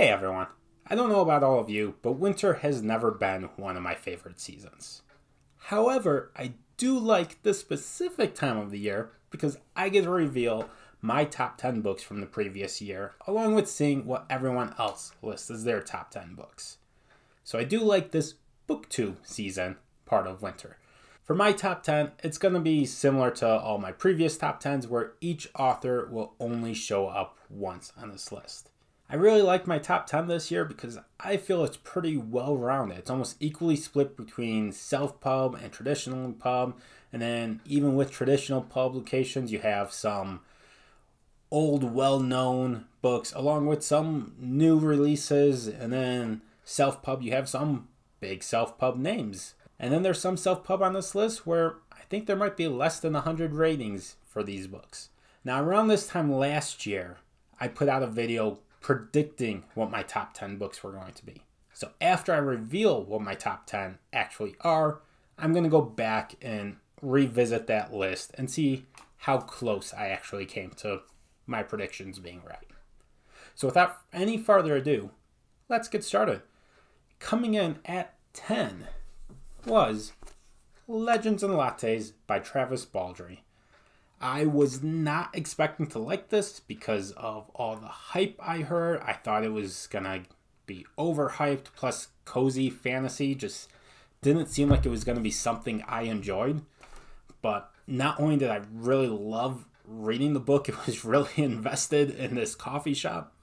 Hey everyone, I don't know about all of you, but winter has never been one of my favorite seasons. However, I do like this specific time of the year because I get to reveal my top 10 books from the previous year, along with seeing what everyone else lists as their top 10 books. So I do like this BookTube season part of winter. For my top 10, it's going to be similar to all my previous top 10s where each author will only show up once on this list. I really like my top 10 this year because I feel it's pretty well-rounded. It's almost equally split between self-pub and traditional pub. And then even with traditional publications, you have some old, well-known books along with some new releases. And then self-pub, you have some big self-pub names. And then there's some self-pub on this list where I think there might be less than 100 ratings for these books. Now, around this time last year, I put out a video predicting what my top 10 books were going to be. So after I reveal what my top 10 actually are, I'm going to go back and revisit that list and see how close I actually came to my predictions being right. So without any further ado, let's get started. Coming in at 10 was Legends and Lattes by Travis Baldree. I was not expecting to like this because of all the hype I heard. I thought it was gonna be overhyped, plus cozy fantasy just didn't seem like it was gonna be something I enjoyed. But not only did I really love reading the book, it was really invested in this coffee shop.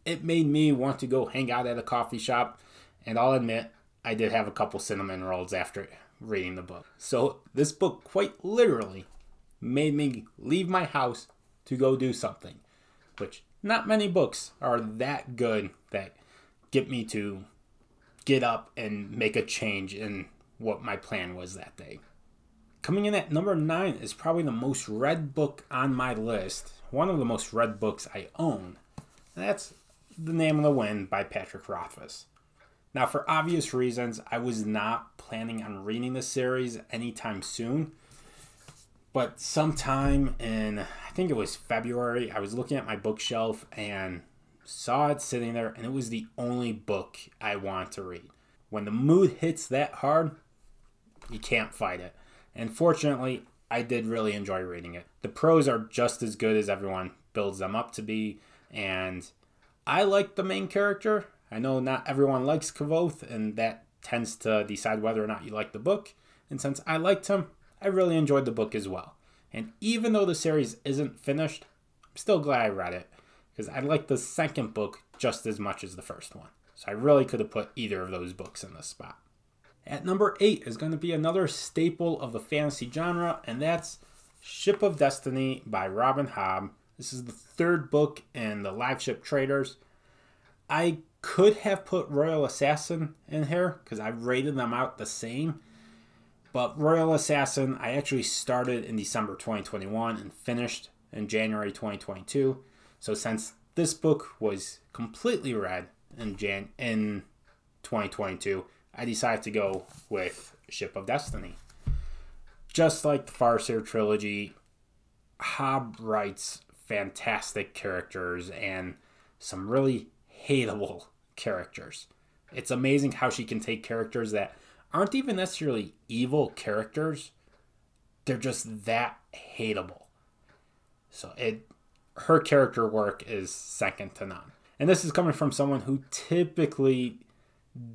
It made me want to go hang out at a coffee shop, and I'll admit, I did have a couple cinnamon rolls after reading the book. So this book quite literally made me leave my house to go do something, which not many books are that good that get me to get up and make a change in what my plan was that day. Coming in at number 9 is probably the most read book on my list, one of the most read books I own. That's The Name of the Wind by Patrick Rothfuss. Now, for obvious reasons, I was not planning on reading this series anytime soon. But sometime in, I think it was February, I was looking at my bookshelf and saw it sitting there, and it was the only book I wanted to read. When the mood hits that hard, you can't fight it. And fortunately, I did really enjoy reading it. The prose are just as good as everyone builds them up to be, and I like the main character. I know not everyone likes Kvothe, and that tends to decide whether or not you like the book. And since I liked him, I really enjoyed the book as well. And even though the series isn't finished, I'm still glad I read it, because I liked the second book just as much as the first one. So I really could have put either of those books in this spot. At number 8 is going to be another staple of the fantasy genre, and that's Ship of Destiny by Robin Hobb. This is the third book in the Live Ship Traders. I could have put Royal Assassin in here, because I rated them out the same. But Royal Assassin, I actually started in December 2021 and finished in January 2022. So since this book was completely read in 2022, I decided to go with Ship of Destiny. Just like the Farseer trilogy, Hobb writes fantastic characters and some really hateable characters. It's amazing how she can take characters that aren't even necessarily evil characters. They're just that hateable. So her character work is second to none. And this is coming from someone who typically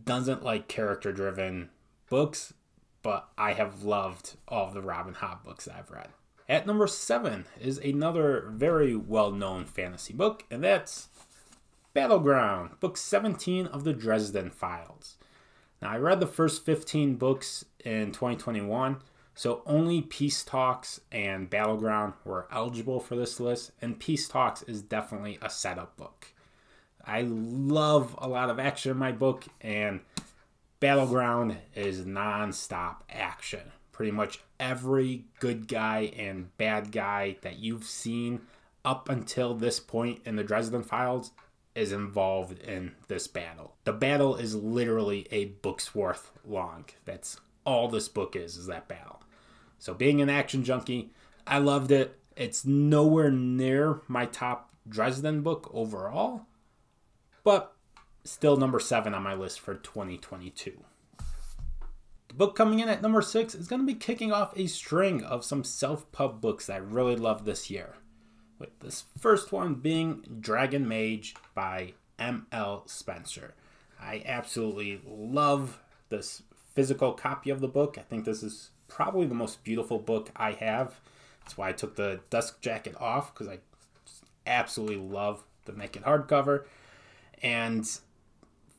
doesn't like character-driven books, but I have loved all of the Robin Hobb books that I've read. At number 7 is another very well-known fantasy book, and that's Battleground, book 17 of the Dresden Files. Now, I read the first 15 books in 2021, so only Peace Talks and Battleground were eligible for this list, and Peace Talks is definitely a setup book. I love a lot of action in my book, and Battleground is non-stop action. Pretty much every good guy and bad guy that you've seen up until this point in the Dresden Files is involved in this battle. The battle is literally a book's worth long. That's all this book is that battle. So being an action junkie, I loved it. It's nowhere near my top Dresden book overall, but still number 7 on my list for 2022. The book coming in at number 6 is going to be kicking off a string of some self-pub books that I really love this year, with this first one being Dragon Mage by M.L. Spencer. I absolutely love this physical copy of the book. I think this is probably the most beautiful book I have. That's why I took the dust jacket off, because I just absolutely love the naked hardcover. And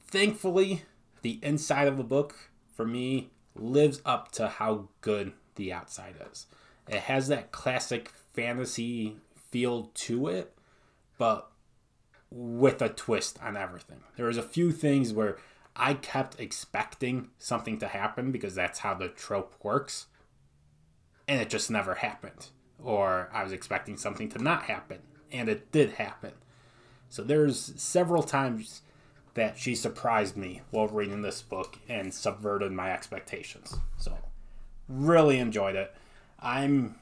thankfully, the inside of the book, for me, lives up to how good the outside is. It has that classic fantasy feel to it, but with a twist on everything. There was a few things where I kept expecting something to happen because that's how the trope works, and it just never happened. Or I was expecting something to not happen, and it did happen. So there's several times that she surprised me while reading this book and subverted my expectations. So really enjoyed it. I'm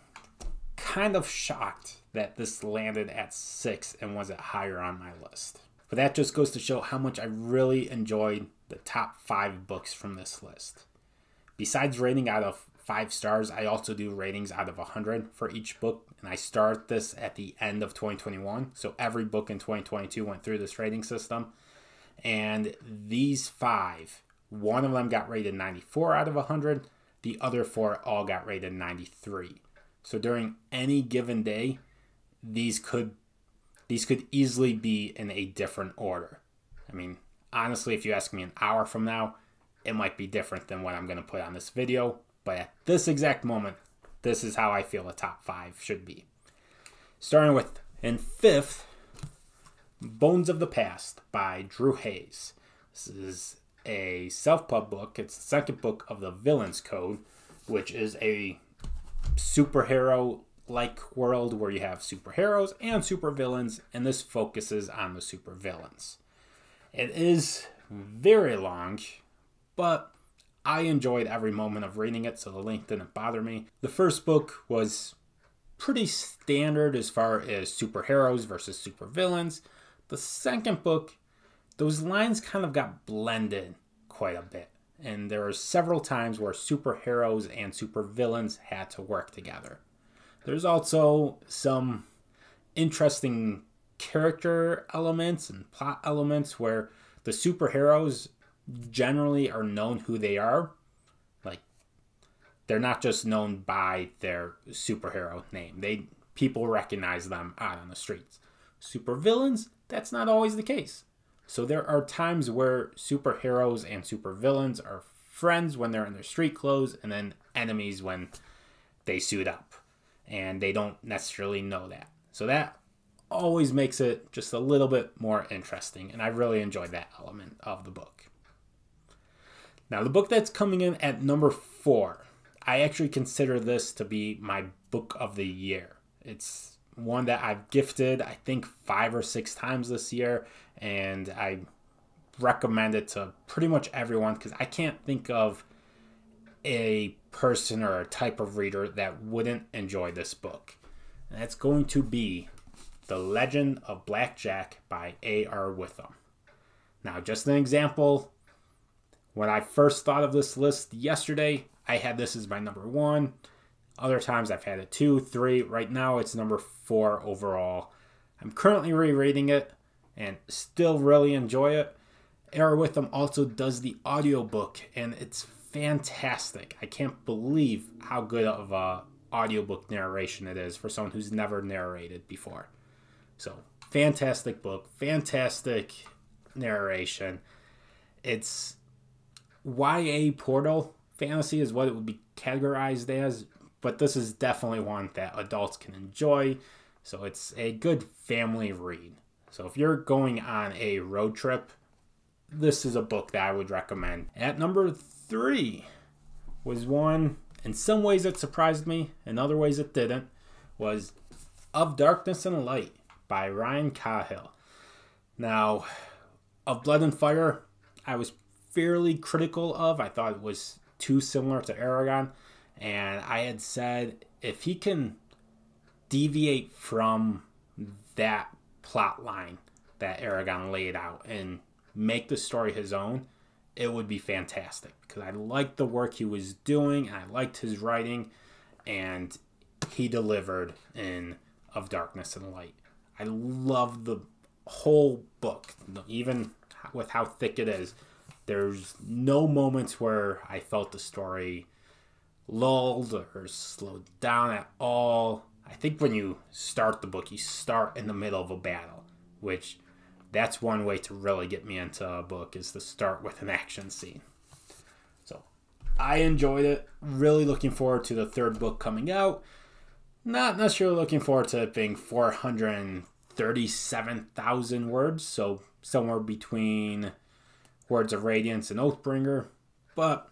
kind of shocked that this landed at 6 and wasn't higher on my list. But that just goes to show how much I really enjoyed the top 5 books from this list. Besides rating out of 5 stars, I also do ratings out of 100 for each book, and I start this at the end of 2021. So every book in 2022 went through this rating system. And these 5, one of them got rated 94 out of 100. The other 4 all got rated 93. So during any given day, these could easily be in a different order. I mean, honestly, if you ask me an hour from now, it might be different than what I'm going to put on this video. But at this exact moment, this is how I feel a top 5 should be. Starting with, in 5th, Bones of the Past by Drew Hayes. This is a self-pub book. It's the second book of the Villains Code, which is a superhero-like world where you have superheroes and supervillains, and this focuses on the supervillains. It is very long, but I enjoyed every moment of reading it, so the length didn't bother me. The first book was pretty standard as far as superheroes versus supervillains. The second book, those lines kind of got blended quite a bit, and there were several times where superheroes and supervillains had to work together. There's also some interesting character elements and plot elements where the superheroes generally are known who they are. Like, they're not just known by their superhero name. People recognize them out on the streets. Supervillains, that's not always the case. So there are times where superheroes and supervillains are friends when they're in their street clothes, and then enemies when they suit up. And they don't necessarily know that. So that always makes it just a little bit more interesting, and I really enjoyed that element of the book. Now, the book that's coming in at number 4, I actually consider this to be my book of the year. It's one that I've gifted, I think, 5 or 6 times this year, and I recommend it to pretty much everyone because I can't think of a person or a type of reader that wouldn't enjoy this book. And that's going to be The Legend of Black Jack by A.R. Witham. Now, just an example, when I first thought of this list yesterday, I had this as my number 1. Other times I've had it 2, 3. Right now it's number 4 overall. I'm currently rereading it and still really enjoy it. A.R. Witham also does the audiobook, and it's fantastic. I can't believe how good of a audiobook narration it is for someone who's never narrated before. So, fantastic book, fantastic narration. It's YA portal fantasy is what it would be categorized as, but this is definitely one that adults can enjoy. So it's a good family read. So if you're going on a road trip, this is a book that I would recommend. At number 3 was one, in some ways it surprised me, in other ways it didn't, was Of Darkness and Light by Ryan Cahill. Now, Of Blood and Fire, I was fairly critical of. I thought it was too similar to Eragon, and I had said if he can deviate from that plot line that Eragon laid out and make the story his own, it would be fantastic. Because I liked the work he was doing, I liked his writing, and he delivered in Of Darkness and Light. I love the whole book, even with how thick it is. There's no moments where I felt the story lulled or slowed down at all. I think when you start the book, you start in the middle of a battle, which that's one way to really get me into a book, is to start with an action scene. So I enjoyed it. Really looking forward to the third book coming out. Not necessarily looking forward to it being 437,000 words, so somewhere between Words of Radiance and Oathbringer. But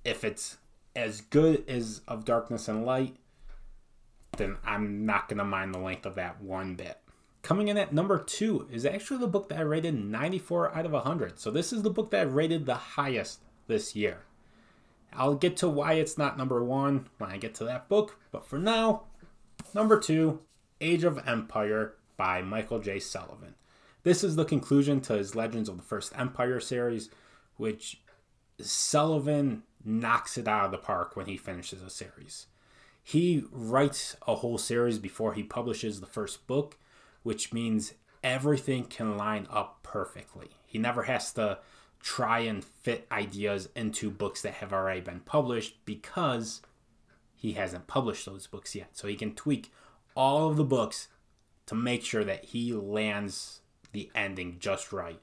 if it's as good as Of Darkness and Light, then I'm not going to mind the length of that one bit. Coming in at number 2 is actually the book that I rated 94 out of 100. So this is the book that I rated the highest this year. I'll get to why it's not number 1 when I get to that book. But for now, number 2, Age of Empire by Michael J. Sullivan. This is the conclusion to his Legends of the First Empire series, which Sullivan knocks it out of the park when he finishes a series. He writes a whole series before he publishes the first book, which means everything can line up perfectly. He never has to try and fit ideas into books that have already been published because he hasn't published those books yet. So he can tweak all of the books to make sure that he lands the ending just right.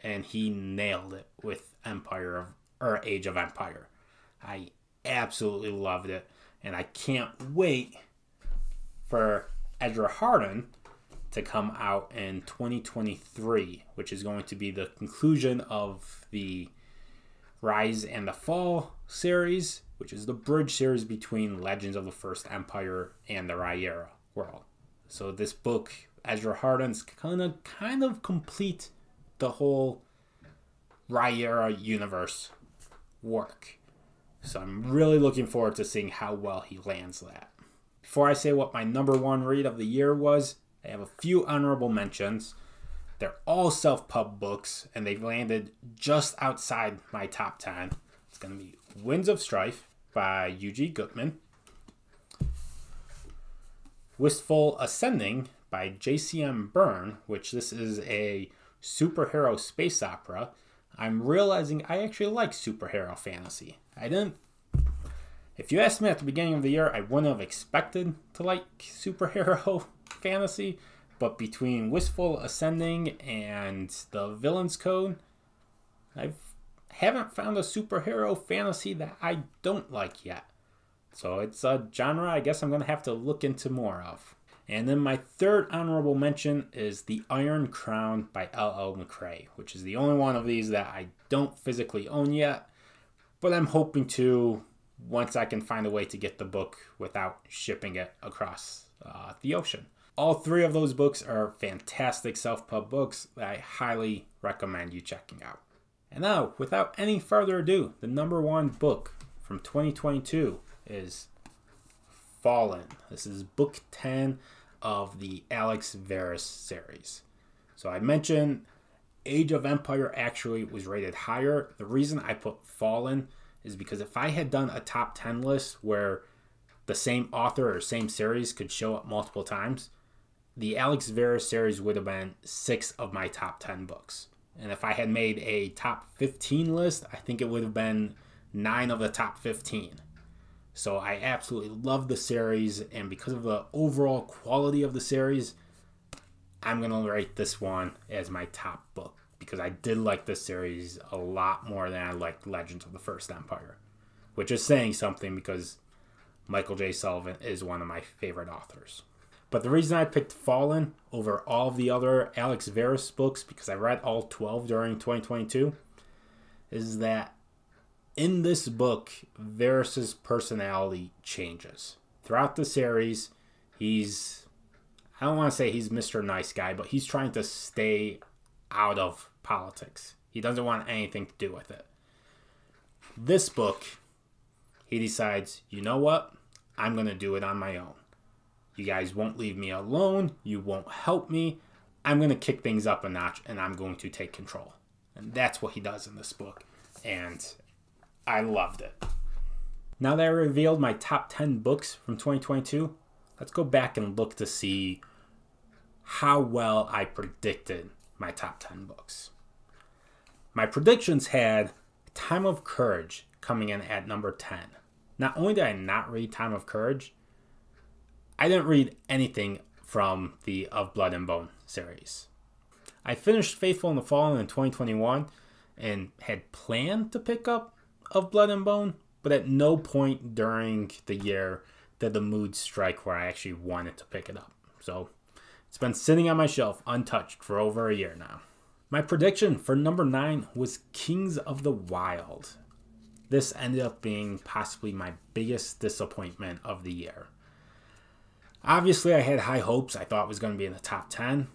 And he nailed it with Age of Empire. I absolutely loved it. And I can't wait for Edgeharden to come out in 2023, which is going to be the conclusion of the Rise and the Fall series, which is the bridge series between Legends of the First Empire and the Rhaenyra world. So this book, Edgeharden's kind of complete the whole Rhaenyra universe work. So I'm really looking forward to seeing how well he lands that. Before I say what my number 1 read of the year was, I have a few honorable mentions. They're all self-pub books, and they've landed just outside my top 10. It's going to be Winds of Strife by U.G. Gutman, Wistful Ascending by J.C.M. Byrne, which this is a superhero space opera. I'm realizing I actually like superhero fantasy. If you asked me at the beginning of the year, I wouldn't have expected to like superhero fantasy, but between Wistful Ascending and The Villain's Code, I haven't found a superhero fantasy that I don't like yet. So it's a genre I guess I'm going to have to look into more of. And then my third honorable mention is The Iron Crown by L.L. McRae, which is the only one of these that I don't physically own yet, but I'm hoping to once I can find a way to get the book without shipping it across the ocean. All 3 of those books are fantastic self-pub books that I highly recommend you checking out. And now, without any further ado, the number 1 book from 2022 is Fallen. This is book 10 of the Alex Verus series. So I mentioned Age of Empire actually was rated higher. The reason I put Fallen is because if I had done a top 10 list where the same author or same series could show up multiple times, the Alex Verus series would have been 6 of my top 10 books. And if I had made a top 15 list, I think it would have been 9 of the top 15. So I absolutely love the series, and because of the overall quality of the series, I'm going to rate this one as my top book, because I did like this series a lot more than I liked Legends of the First Empire, which is saying something because Michael J. Sullivan is one of my favorite authors. But the reason I picked Fallen over all of the other Alex Verus books, because I read all 12 during 2022, is that in this book, Verus's personality changes. Throughout the series, I don't want to say he's Mr. Nice Guy, but he's trying to stay out of politics. He doesn't want anything to do with it. This book, he decides, you know what? I'm going to do it on my own. You guys won't leave me alone. You won't help me. I'm going to kick things up a notch and I'm going to take control. And that's what he does in this book. And I loved it. Now that I revealed my top 10 books from 2022, let's go back and look to see how well I predicted my top 10 books. My predictions had Time of Courage coming in at number 10. Not only did I not read Time of Courage, I didn't read anything from the Of Blood and Bone series. I finished Faithful and the Fallen in 2021 and had planned to pick up Of Blood and Bone, but at no point during the year did the mood strike where I actually wanted to pick it up. So it's been sitting on my shelf untouched for over a year now. My prediction for number 9 was Kings of the Wild. This ended up being possibly my biggest disappointment of the year. Obviously, I had high hopes. I thought it was going to be in the top 10,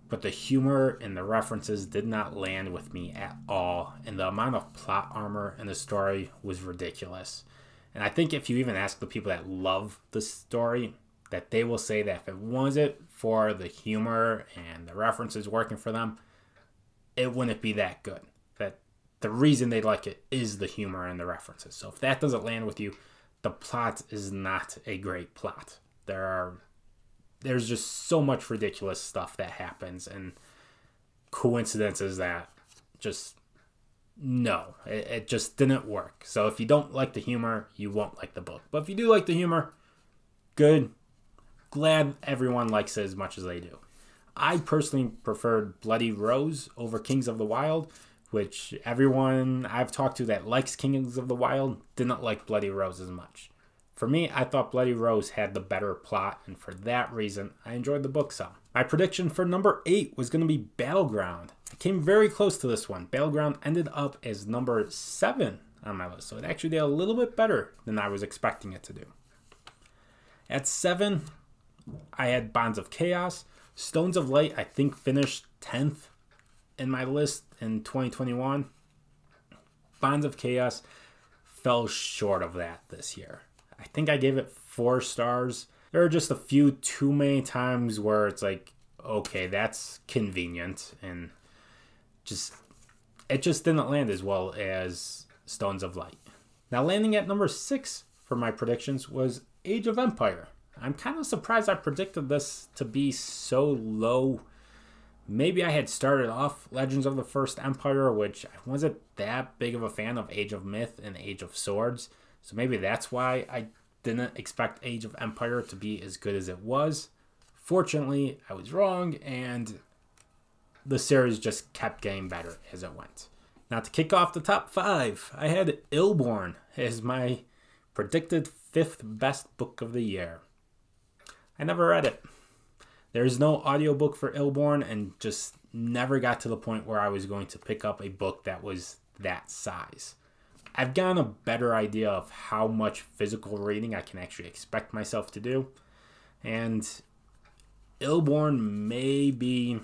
but the humor and the references did not land with me at all, and the amount of plot armor in the story was ridiculous. And I think if you even ask the people that love the story, that they will say that if it wasn't for the humor and the references working for them, it wouldn't be that good. That the reason they like it is the humor and the references. So if that doesn't land with you, the plot is not a great plot. There's just so much ridiculous stuff that happens and coincidences that just, no, it just didn't work. So if you don't like the humor, you won't like the book. But if you do like the humor, good. Glad everyone likes it as much as they do. I personally preferred Bloody Rose over Kings of the Wild, which everyone I've talked to that likes Kings of the Wild didn't like Bloody Rose as much. For me, I thought Bloody Rose had the better plot, and for that reason, I enjoyed the book some. My prediction for number 8 was going to be Battleground. I came very close to this one. Battleground ended up as number 7 on my list, so it actually did a little bit better than I was expecting it to do. At 7, I had Bonds of Chaos. Stones of Light, I think, finished 10th in my list in 2021. Bonds of Chaos fell short of that this year. I think I gave it 4 stars. There are just a few too many times where it's like, okay, that's convenient, and it just didn't land as well as Stones of Light. Now, landing at number 6 for my predictions was Age of Empire. I'm kind of surprised I predicted this to be so low. Maybe I had started off Legends of the First Empire, which I wasn't that big of a fan of Age of Myth and Age of Swords. So maybe that's why I didn't expect Age of Empire to be as good as it was. Fortunately, I was wrong, and the series just kept getting better as it went. Now, to kick off the top 5, I had Illborn as my predicted 5th best book of the year. I never read it. There's no audiobook for Illborn, and just never got to the point where I was going to pick up a book that was that size. I've gotten a better idea of how much physical reading I can actually expect myself to do, and Illborn may be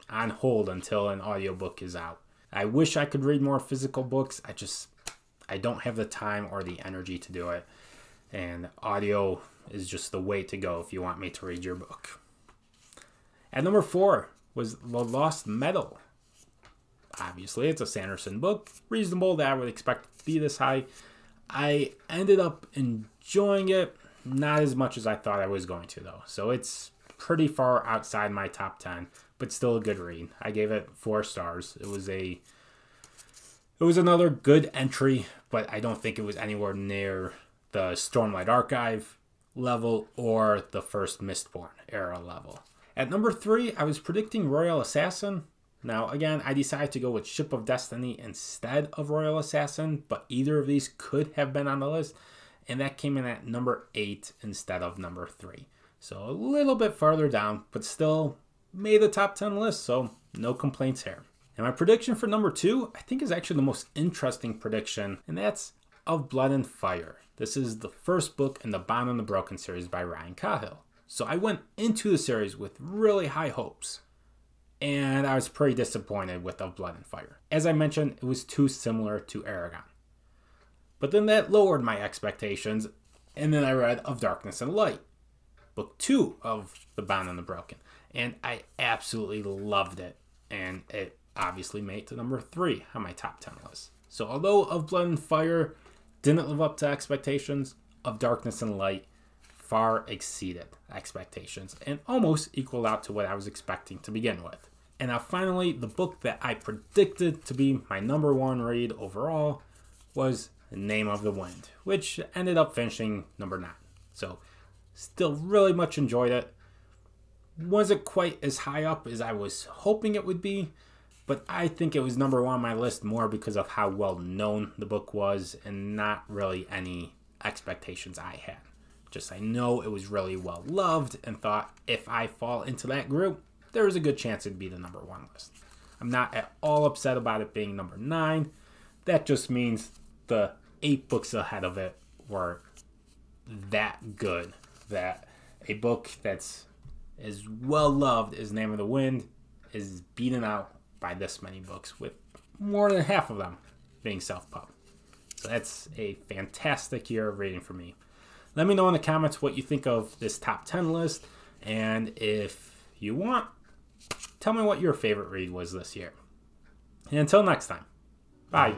on hold until an audiobook is out. I wish I could read more physical books. I don't have the time or the energy to do it, and audio is just the way to go if you want me to read your book. At number 4 was The Lost Metal. Obviously, it's a Sanderson book. Reasonable that I would expect it to be this high. I ended up enjoying it, not as much as I thought I was going to, though. So it's pretty far outside my top 10, but still a good read. I gave it 4 stars. It was another good entry, but I don't think it was anywhere near the Stormlight Archive level or the first Mistborn era level. At number 3, I was predicting Royal Assassin. Now, again, I decided to go with Ship of Destiny instead of Royal Assassin, but either of these could have been on the list, and that came in at number 8 instead of number 3. So a little bit farther down, but still made the top 10 list, so no complaints here. And my prediction for number 2, I think, is actually the most interesting prediction, and that's Of Blood and Fire. This is the first book in the Bound and the Broken series by Ryan Cahill. So I went into the series with really high hopes, and I was pretty disappointed with Of Blood and Fire. As I mentioned, it was too similar to Aragon. But then that lowered my expectations, and then I read Of Darkness and Light, book 2 of The Bound and the Broken. and I absolutely loved it. And it obviously made it to number 3 on my top 10 list. So although Of Blood and Fire didn't live up to expectations, Of Darkness and Light far exceeded expectations and almost equaled out to what I was expecting to begin with. And now finally, the book that I predicted to be my number 1 read overall was Name of the Wind, which ended up finishing number 9. So still really much enjoyed it. Wasn't quite as high up as I was hoping it would be, but I think it was number 1 on my list more because of how well known the book was and not really any expectations I had. Just I know it was really well loved and thought if I fall into that group, there is a good chance it'd be the number 1 list. I'm not at all upset about it being number 9. That just means the 8 books ahead of it were that good that a book that's as well loved as Name of the Wind is beaten out by this many books, with more than half of them being self-pub. So that's a fantastic year of reading for me. Let me know in the comments what you think of this top 10 list, and if you want, tell me what your favorite read was this year. And until next time, bye.